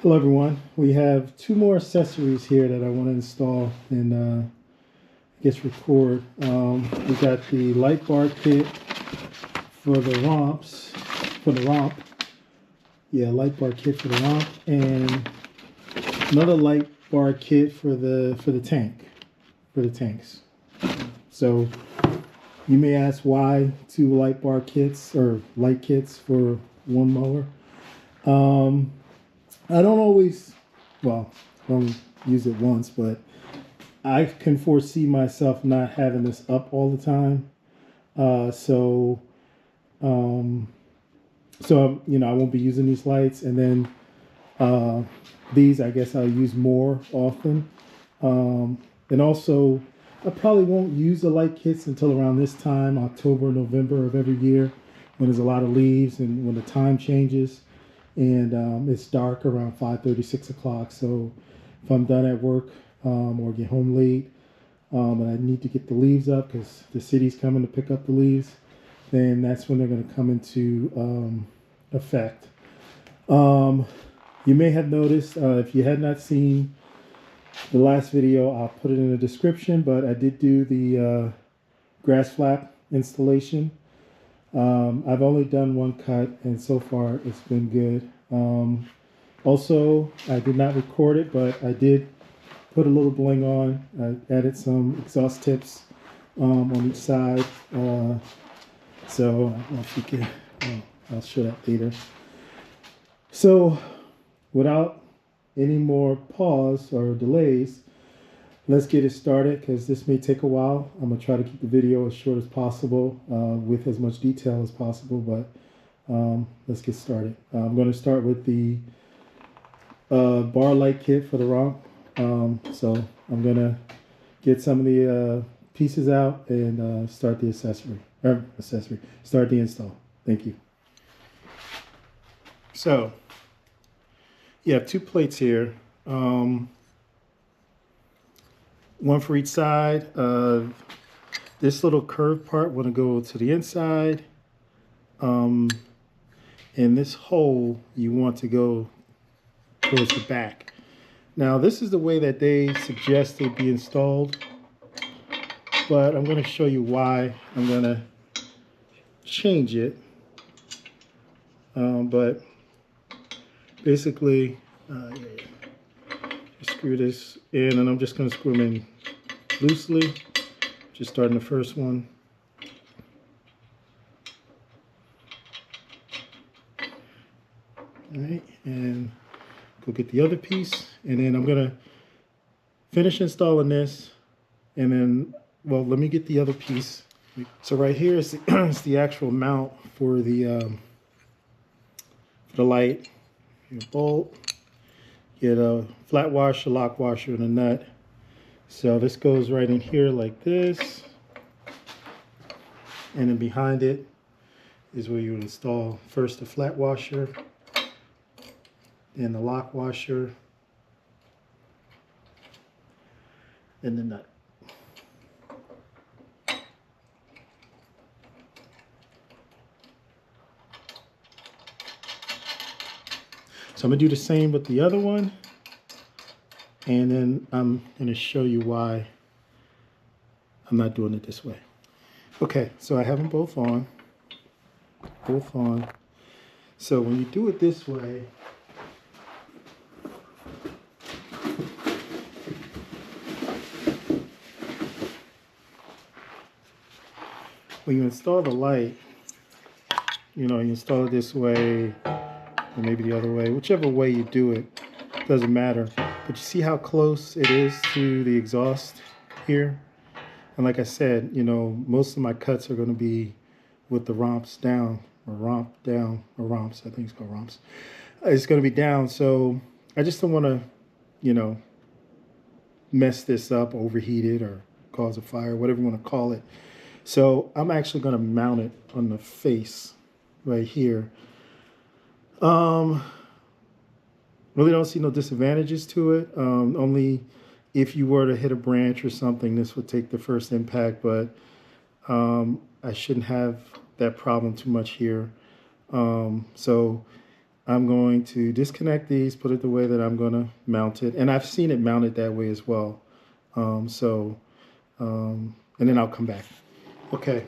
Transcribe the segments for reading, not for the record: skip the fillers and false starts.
Hello everyone. We have two more accessories here that I want to install and I guess record. We got the light bar kit for the romp. Yeah, light bar kit for the romp, and another light bar kit for the tanks. So you may ask why two light bar kits or light kits for one mower. I don't always, well, I only use it once, but I can foresee myself not having this up all the time. So I won't be using these lights, and then these I guess I'll use more often. And also, I probably won't use the light kits until around this time, October, November of every year, when there's a lot of leaves and when the time changes. And it's dark around 5:30, 6 o'clock. So if I'm done at work or get home late and I need to get the leaves up because the city's coming to pick up the leaves, then that's when they're going to come into effect. You may have noticed, if you had not seen the last video, I'll put it in the description, but I did do the grass flap installation. I've only done one cut, and so far it's been good. Also, I did not record it, but I did put a little bling on. I added some exhaust tips on each side. So I don't know if you can, I'll show that later. So without any more pause or delays, let's get it started, because this may take a while. I'm going to try to keep the video as short as possible with as much detail as possible, but let's get started. I'm going to start with the bar light kit for the romp. So I'm going to get some of the pieces out and start the start the install. Thank you. So you have two plates here. One for each side. This little curved part want to go to the inside. And this hole you want to go towards the back. Now this is the way that they suggest they be installed, but I'm going to show you why I'm going to change it. But basically, screw this in, and I'm just going to screw them in loosely. Just starting the first one. All right, and go get the other piece, and then I'm going to finish installing this, and then, well, let me get the other piece. So right here is is the actual mount for the light. Your bolt. Get a flat washer, lock washer, and a nut. So this goes right in here like this. And then behind it is where you install first the flat washer, then the lock washer, and the nut. So I'm going to do the same with the other one, and then I'm going to show you why I'm not doing it this way. Okay, so I have them both on. So when you do it this way, when you install the light, you install it this way, or maybe the other way, whichever way you do it, doesn't matter. But you see how close it is to the exhaust here? And like I said, most of my cuts are going to be with the romps down, or romp down, or romps. I think it's called romps. It's going to be down, so I just don't want to, mess this up, overheat it, or cause a fire, whatever you want to call it. So I'm actually going to mount it on the face right here. Really don't see no disadvantages to it. Only if you were to hit a branch or something, this would take the first impact, but I shouldn't have that problem too much here. So I'm going to disconnect these, put it the way that I'm going to mount it. And I've seen it mounted that way as well. And then I'll come back. Okay.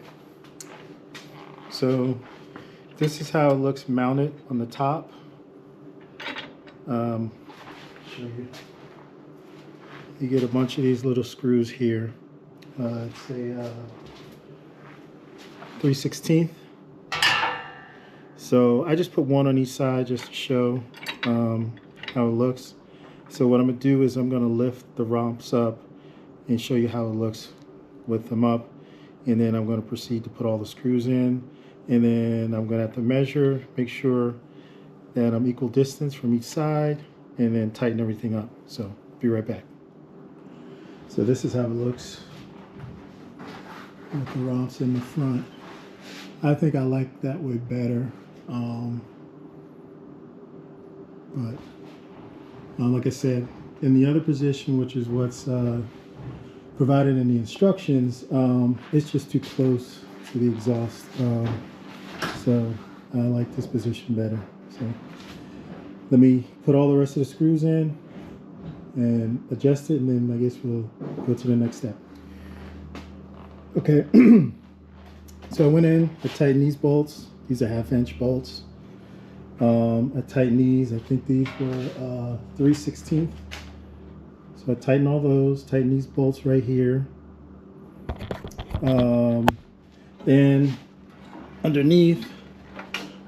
So this is how it looks mounted on the top. Show you. You get a bunch of these little screws here. It's a 3/16. So I just put one on each side just to show how it looks. So what I'm going to do is I'm going to lift the romps up and show you how it looks with them up. And then I'm going to proceed to put all the screws in. And then I'm going to have to measure, make sure that I'm equal distance from each side, and then tighten everything up. So be right back. So this is how it looks with the romps in the front. I think I like that way better. But like I said, in the other position, which is what's provided in the instructions, it's just too close to the exhaust. So I like this position better. So let me put all the rest of the screws in and adjust it, and then I guess we'll go to the next step. Okay, so I went in, I tightened these bolts. These are 1/2" bolts. I tightened these. I think these were 3/16. So I tightened all those, tightened these bolts right here. Then underneath,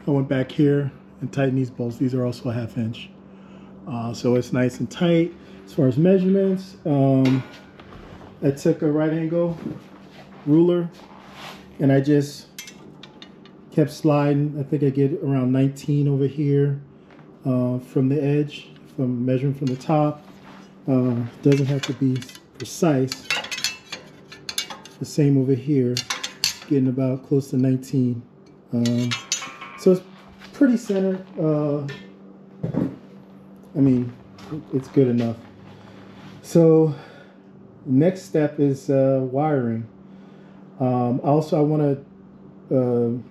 I went back here and tightened these bolts. These are also a 1/2". So it's nice and tight. As far as measurements, I took a right angle ruler and I just kept sliding. I think I get around 19 over here from the edge, from measuring from the top. Doesn't have to be precise. The same over here, getting about close to 19. So it's pretty centered. I mean, it's good enough. So next step is wiring. Also, I want to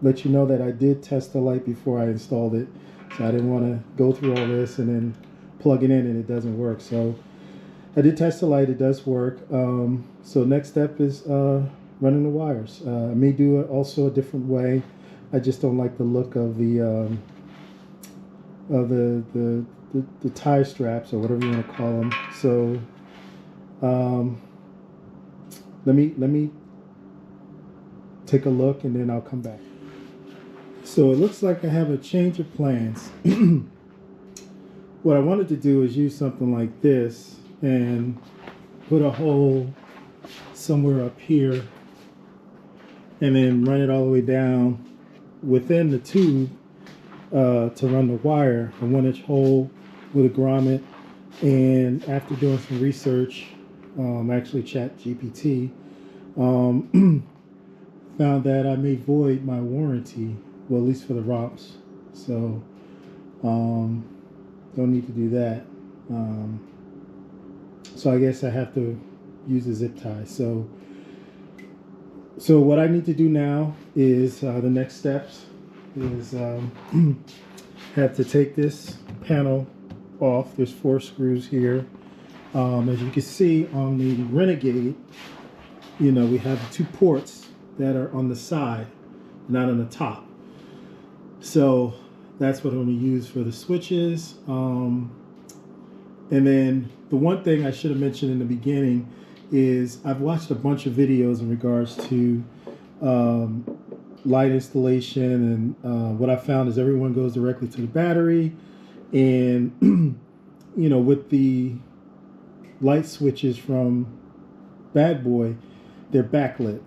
let you know that I did test the light before I installed it. So I didn't want to go through all this and then plug it in and it doesn't work. So I did test the light, it does work. So next step is running the wires. I may do it also a different way. I just don't like the look of the tie straps, or whatever you want to call them. So let me take a look and then I'll come back. So it looks like I have a change of plans. What I wanted to do is use something like this and put a hole somewhere up here and then run it all the way down within the tube to run the wire, a 1" hole with a grommet. And after doing some research, actually chat GPT, found that I may void my warranty, well, at least for the ROPS. So don't need to do that. So I guess I have to use a zip tie. So what I need to do now is the next steps is have to take this panel off. There's 4 screws here. As you can see on the Renegade, you know, we have 2 ports that are on the side, not on the top. So that's what I'm going to use for the switches. And then the one thing I should have mentioned in the beginning is I've watched a bunch of videos in regards to light installation, and what I found is everyone goes directly to the battery, and you know, with the light switches from Bad Boy, they're backlit.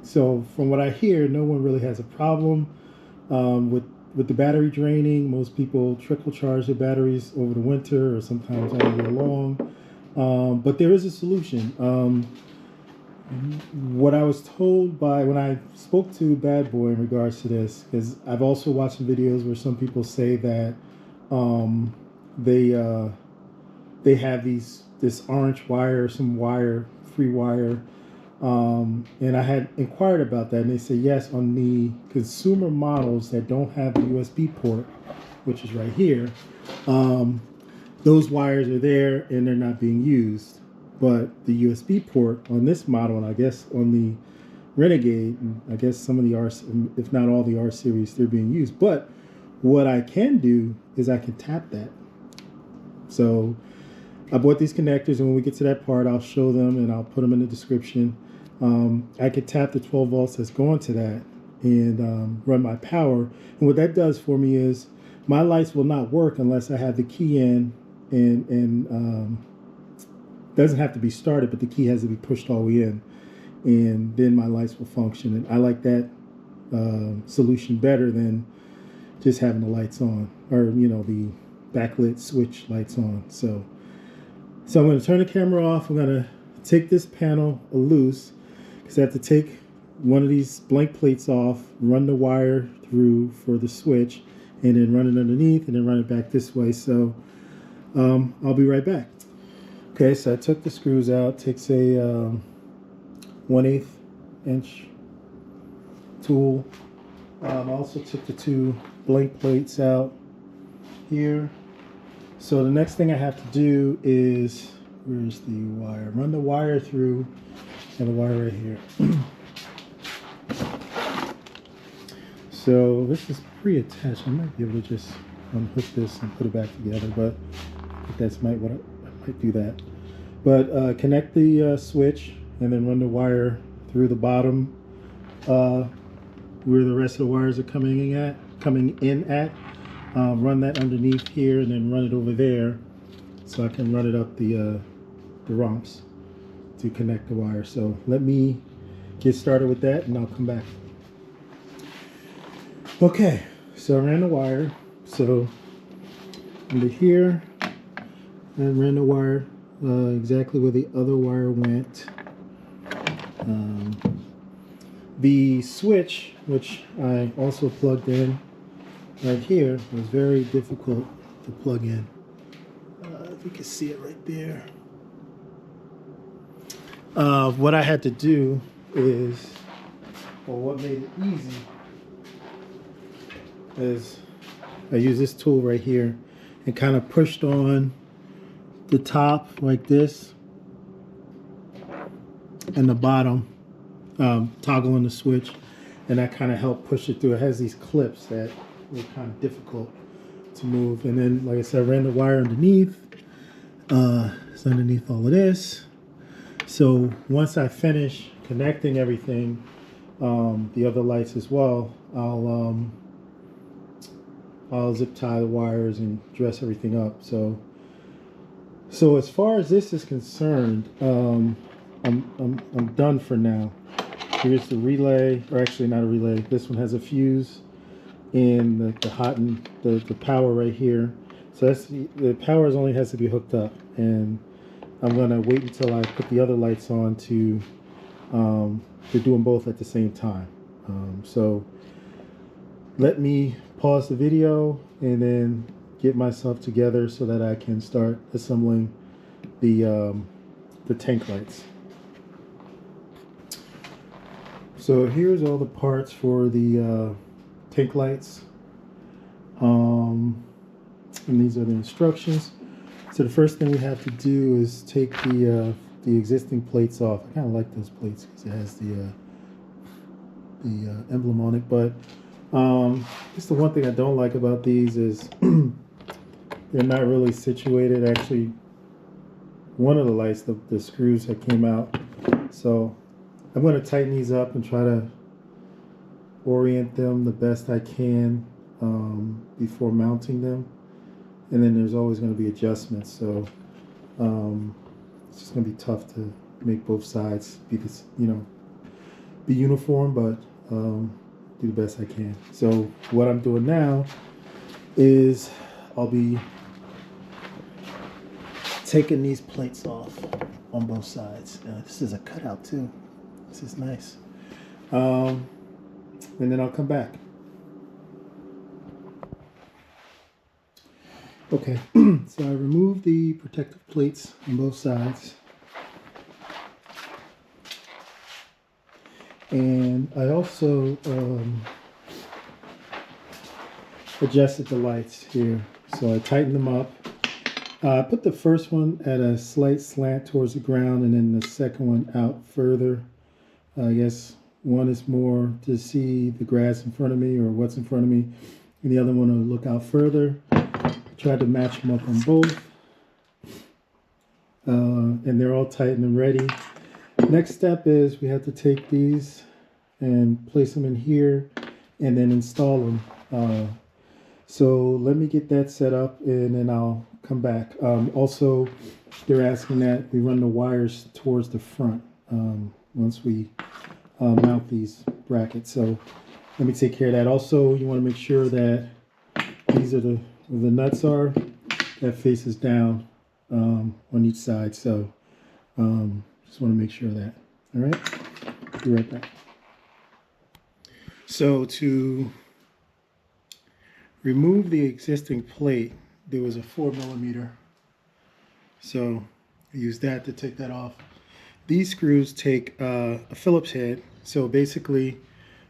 So from what I hear, no one really has a problem with the battery draining. Most people trickle charge their batteries over the winter or sometimes all year long. But there is a solution. What I was told by when I spoke to Bad Boy in regards to this, because I've also watched some videos where some people say that they have this orange wire, some wire, free wire, And I had inquired about that, and they said yes, on the consumer models that don't have the USB port, which is right here, those wires are there and they're not being used. But the USB port on this model, and I guess on the Renegade, and I guess some of the R, if not all the R series, they're being used. But what I can do is I can tap that. So I bought these connectors, and when we get to that part, I'll show them and I'll put them in the description. I could tap the 12 volts that's going to that and run my power. And what that does for me is my lights will not work unless I have the key in, and doesn't have to be started, but the key has to be pushed all the way in, and then my lights will function. And I like that solution better than just having the lights on, or the backlit switch lights on. So I'm going to turn the camera off. I'm going to take this panel loose because I have to take one of these blank plates off, run the wire through for the switch, and then run it underneath, and then run it back this way. So I'll be right back. Okay, so I took the screws out. Takes a 1/8 inch tool. I also took the 2 blank plates out here. So the next thing I have to do is, where's the wire? Run the wire through, and the wire right here. So this is pre-attached. I might be able to just unhook this and put it back together, but I think that's what I might do that. But connect the switch, and then run the wire through the bottom where the rest of the wires are coming in at. Run that underneath here, and then run it over there, so I can run it up the Romps to connect the wire. So let me get started with that, and I'll come back. Okay, so I ran the wire. So under here, I ran the wire exactly where the other wire went. The switch, which I also plugged in right here, was very difficult to plug in. If you can see it right there. What I had to do is, or what made it easy, is I used this tool right here and kind of pushed on the top like this, and the bottom, toggling the switch, and that kind of helped push it through. It has these clips that were kind of difficult to move. And then, like I said, I ran the wire underneath. It's underneath all of this. So once I finish connecting everything, the other lights as well, I'll zip tie the wires and dress everything up. So as far as this is concerned, I'm done for now. Here's the relay, or actually not a relay. This one has a fuse, and the hot and the power right here. So that's the power only has to be hooked up, and I'm gonna wait until I put the other lights on to do them both at the same time. So let me pause the video and then get myself together so that I can start assembling the tank lights. So here's all the parts for the tank lights, and these are the instructions. So the first thing we have to do is take the existing plates off. I kind of like those plates because it has the emblem on it, but just the one thing I don't like about these is they're not really situated. Actually, one of the lights, the screws that came out. So I'm going to tighten these up and try to orient them the best I can before mounting them. And then there's always going to be adjustments. So it's just going to be tough to make both sides be this, be uniform, but do the best I can. So what I'm doing now is I'll be taking these plates off on both sides. Now, this is a cutout too. This is nice. And then I'll come back. Okay, so I removed the protective plates on both sides. And I also adjusted the lights here. So I tightened them up. I put the first one at a slight slant towards the ground, and then the second one out further. I guess one is more to see the grass in front of me or what's in front of me, and the other one will look out further. Tried to match them up on both. And they're all tight and ready. Next step is we have to take these and place them in here and then install them. So let me get that set up and then I'll come back. Also, they're asking that we run the wires towards the front once we mount these brackets. So let me take care of that. Also, you want to make sure that these are the nuts are that faces down on each side. So just want to make sure of that. All right, be right back. So to remove the existing plate, there was a 4mm. So I used that to take that off. These screws take a Phillips head. So basically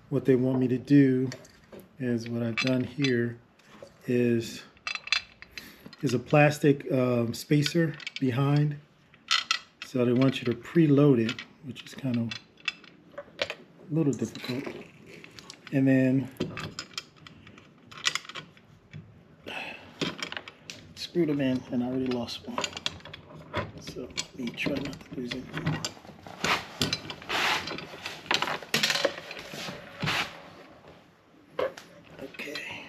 what they want me to do is what I've done here is a plastic spacer behind. So they want you to preload it, which is kind of a little difficult. And then screwed them in, and I already lost one. So let me try not to lose it. Okay.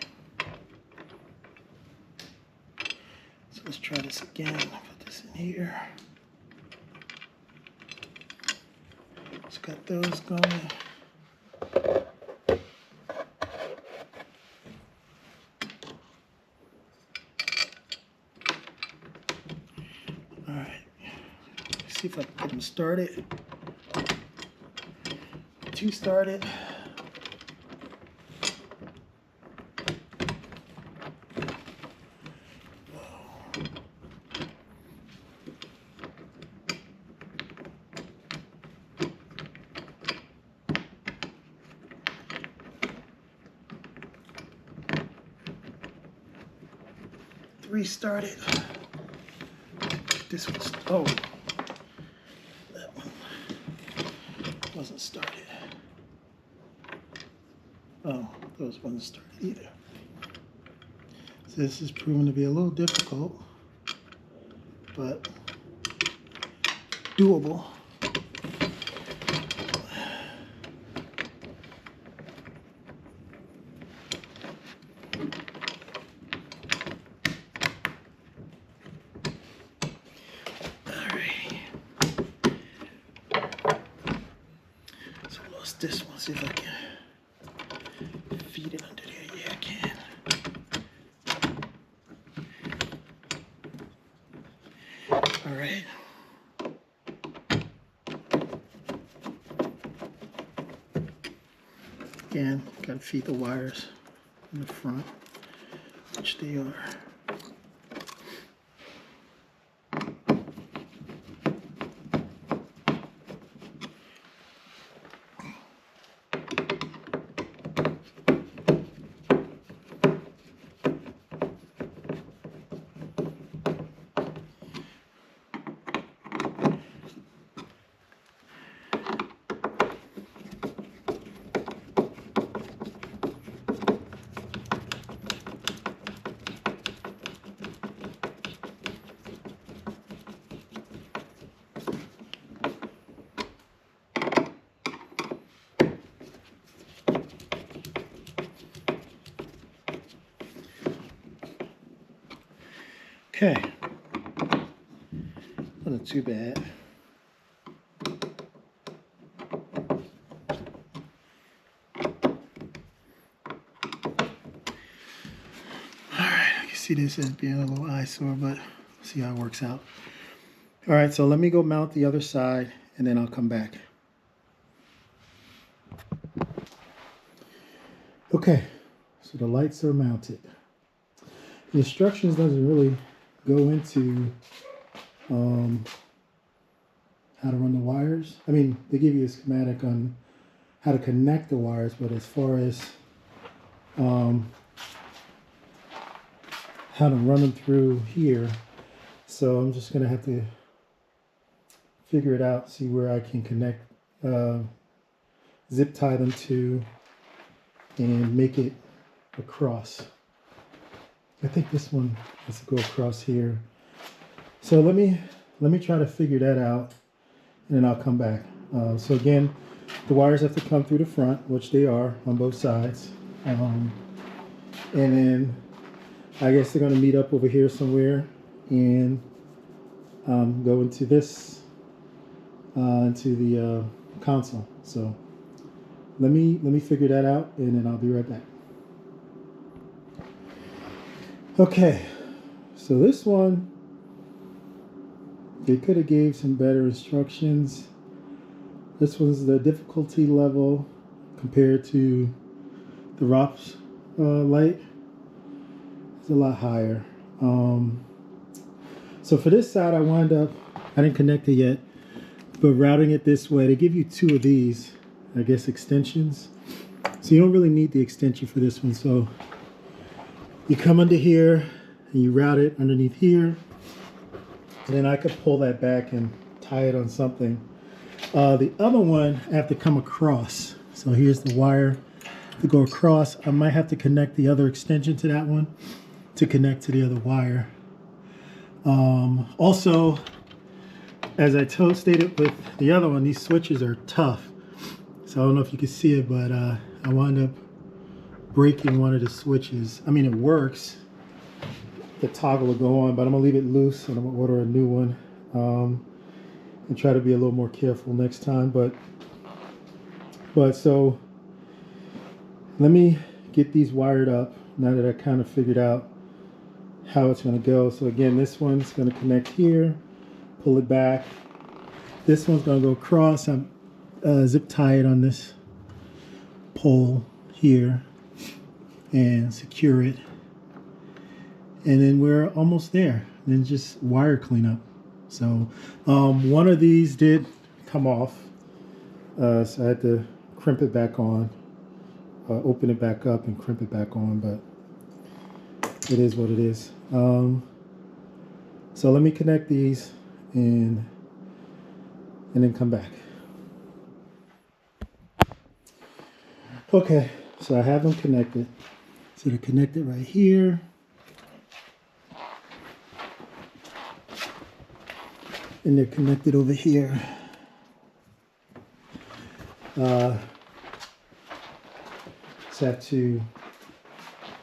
So let's try this again. Put this in here. Just got those going. See if I can get them started. 2 started. Three started. This one's wasn't started. Oh, those wasn't started either. So this is proving to be a little difficult, but doable. This one, see if I can feed it under there. Yeah, I can. All right. Again, gotta feed the wires in the front, which they are. Okay, wasn't too bad. Alright, I can see this as being a little eyesore, but see how it works out. Alright, so let me go mount the other side and then I'll come back. Okay, so the lights are mounted. The instructions doesn't really go into how to run the wires. I mean, they give you a schematic on how to connect the wires, but as far as how to run them through here, so I'm just gonna have to figure it out, see where I can connect, zip tie them to, and make it across. I think this one has to go across here. So let me try to figure that out, and then I'll come back. So again, the wires have to come through the front, which they are on both sides. And then I guess they're going to meet up over here somewhere and go into this, into the console. So let me figure that out, and then I'll be right back. Okay, so this one, they could have gave some better instructions. This one's the difficulty level compared to the ROPS light. It's a lot higher. So for this side, I didn't connect it yet, but routing it this way, they give you two of these, I guess, extensions. So you don't really need the extension for this one. So you come under here and you route it underneath here, and then I could pull that back and tie it on something. The other one, I have to come across. So here's the wire to go across. I might have to connect the other extension to that one to connect to the other wire. Also, as I stated with the other one, these switches are tough. So I don't know if you can see it, but I wound up breaking one of the switches. I mean, it works. The toggle will go on, but I'm gonna leave it loose and I'm gonna order a new one. And try to be a little more careful next time. But so let me get these wired up now that I kind of figured out how it's going to go. So again, this one's going to connect here, pull it back. This one's going to go across. I'm zip tie it on this pole here and secure it. And then we're almost there. Then just wire cleanup. So one of these did come off, so I had to crimp it back on, open it back up and crimp it back on, but it is what it is. So let me connect these and then come back. Okay, so I have them connected. So they're connected right here. And they're connected over here. Just have to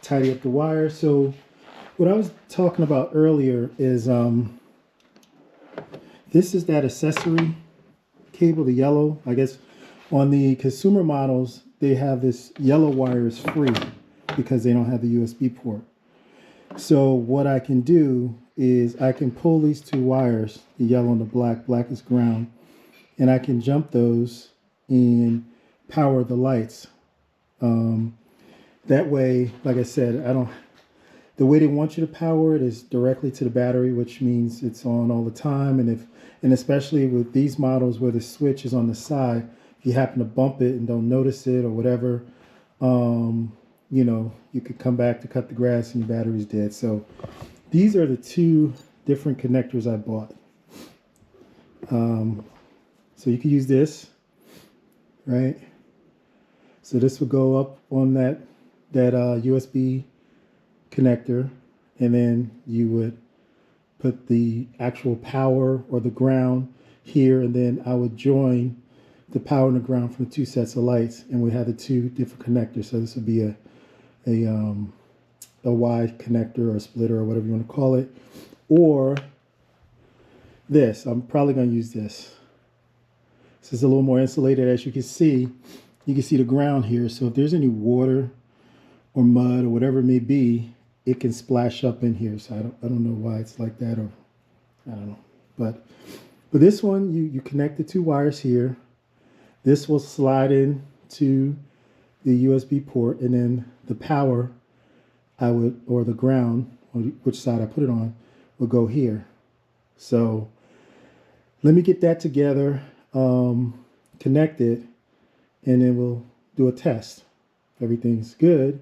tidy up the wire. So what I was talking about earlier is this is that accessory cable, the yellow. I guess on the consumer models, they have this yellow wire is free because they don't have the USB port. So what I can do is I can pull these two wires, the yellow and the black. Black is ground, and I can jump those and power the lights. That way, like I said, the way they want you to power it is directly to the battery, which means it's on all the time. And especially with these models where the switch is on the side, if you happen to bump it and don't notice it or whatever, you know, you could come back to cut the grass and your battery's dead. So these are the two different connectors I bought. So you can use this, right? So this would go up on that USB connector, and then you would put the actual power or the ground here, and then I would join the power and the ground from the two sets of lights, and we have the two different connectors. So this would be a Y connector or a splitter or whatever you want to call it, or this. I'm probably going to use this. This is a little more insulated. As you can see the ground here. So if there's any water or mud or whatever it may be, it can splash up in here. So I don't know why it's like that, or I don't know. But this one, you connect the two wires here. This will slide in to the USB port, and then the power or the ground, or which side I put it on, will go here. So let me get that together, connect it, and then we'll do a test. If everything's good,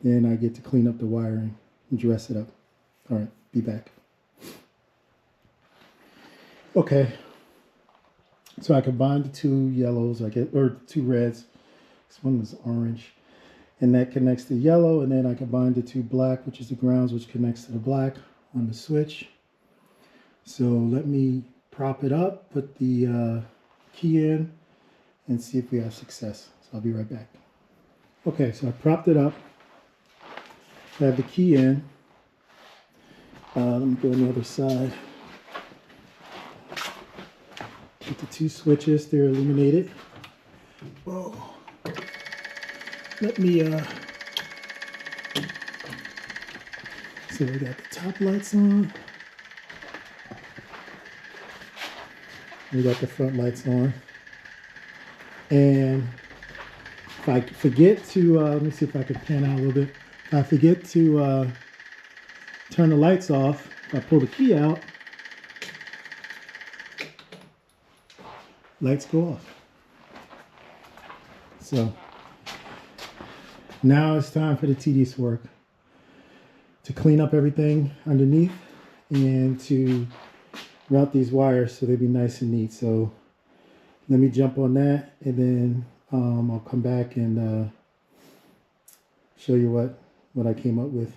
then I get to clean up the wiring and dress it up. All right, be back. Okay, so I combined the two yellows, or two reds. This one is orange, and that connects to yellow, and then I combined the two black, which is the grounds, which connects to the black on the switch. So let me prop it up, put the key in, and see if we have success. So I'll be right back. Okay, so I propped it up. I have the key in. Let me go on the other side. Get the two switches, they're illuminated. Whoa. Let me, so we got the top lights on. We got the front lights on. And if I forget to, let me see if I can pan out a little bit. If I forget to turn the lights off, if I pull the key out, lights go off. So now it's time for the tedious work, to clean up everything underneath and to route these wires so they be nice and neat. So let me jump on that, and then I'll come back and show you what I came up with.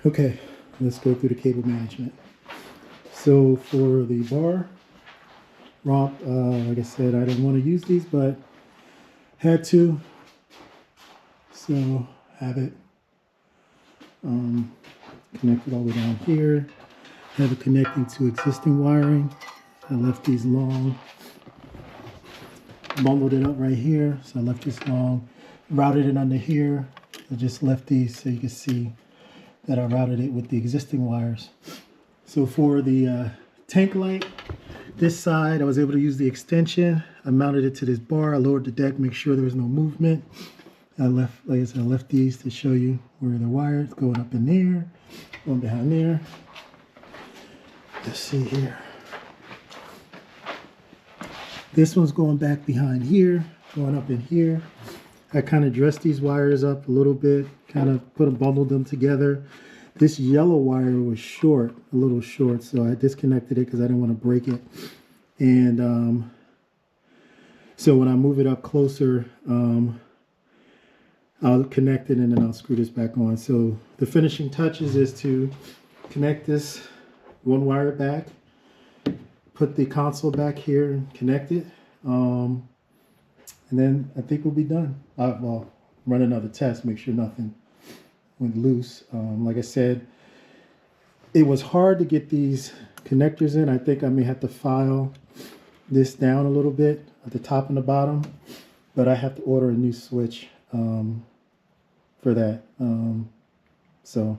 Okay, let's go through the cable management. So for the bar, Romp, like I said, I didn't want to use these, but had to. So have it connected all the way down here. Have it connecting to existing wiring. I left these long. Bundled it up right here, so I left this long. Routed it under here. I just left these so you can see that I routed it with the existing wires. So for the tank light, this side I was able to use the extension. I mounted it to this bar. I lowered the deck, make sure there was no movement. I left, like I said, I left these to show you where the wires going up in there, going behind there. Let's see here. This one's going back behind here, going up in here. I kind of dressed these wires up a little bit, kind of bundled them together. This yellow wire was short, a little short, so I disconnected it because I didn't want to break it. And so when I move it up closer, I'll connect it and then I'll screw this back on. So the finishing touches is to connect this one wire back, put the console back here and connect it. And then I think we'll be done. Well, run another test, make sure nothing went loose. Like I said, it was hard to get these connectors in. I think I may have to file this down a little bit at the top and the bottom, but I have to order a new switch for that. So,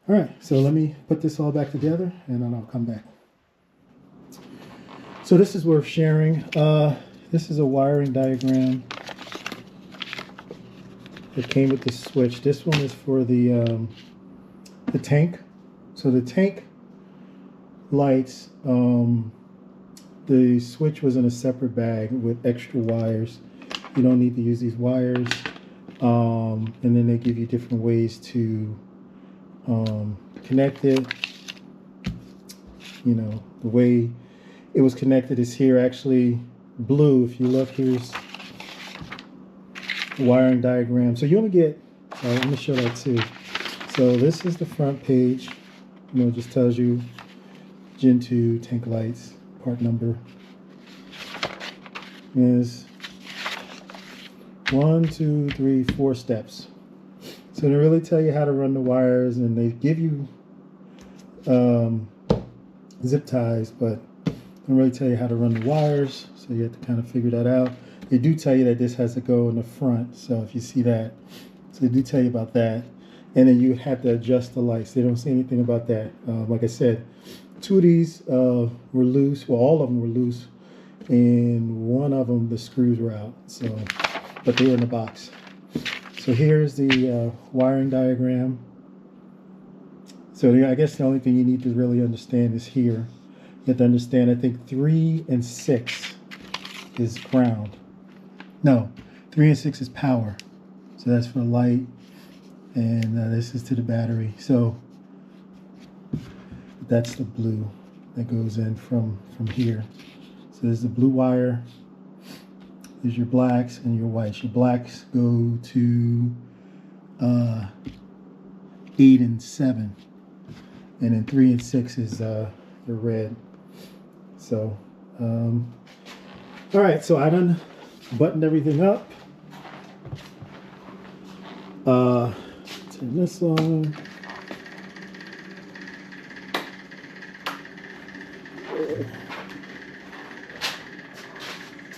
all right, so let me put this all back together and then I'll come back. So this is worth sharing. This is a wiring diagram that came with the switch. This one is for the tank. So the tank lights, the switch was in a separate bag with extra wires. You don't need to use these wires. And then they give you different ways to connect it. You know, the way it was connected is here, actually blue. If you look, here's the wiring diagram. So you only get, let me show that too. So this is the front page. You know, it just tells you Gen 2 tank lights, part number. Is 1, 2, 3, 4 steps. So they really tell you how to run the wires, and they give you zip ties, but they don't really tell you how to run the wires, so you have to kind of figure that out. They do tell you that this has to go in the front, so if you see that, so they do tell you about that. And then you have to adjust the lights. They don't say anything about that. Like I said, 2 of these were loose. Well, all of them were loose, and one of them, the screws were out. So, but they were in the box. So here's the wiring diagram. So I guess the only thing you need to really understand is here. You have to understand, I think 3 and 6 is ground. No, 3 and 6 is power. So that's for the light, and this is to the battery. So that's the blue that goes in from here. So there's the blue wire. There's your blacks and your whites. Your blacks go to 8 and 7, and then 3 and 6 is your red. So, all right. So I done buttoned everything up. Turn this on.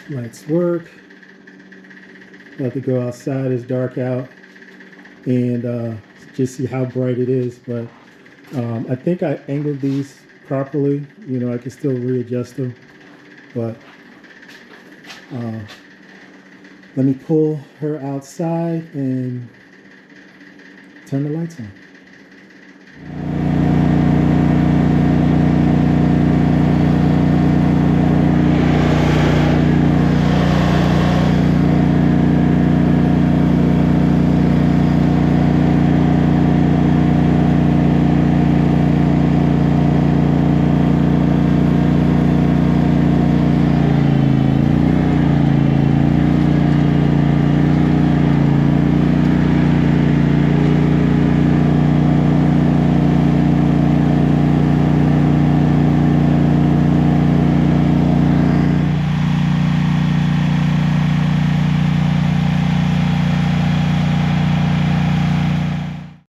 Lights work. About to go outside. It's dark out, and just see how bright it is. But I think I angled these properly. You know, I can still readjust them, but let me pull her outside and turn the lights on.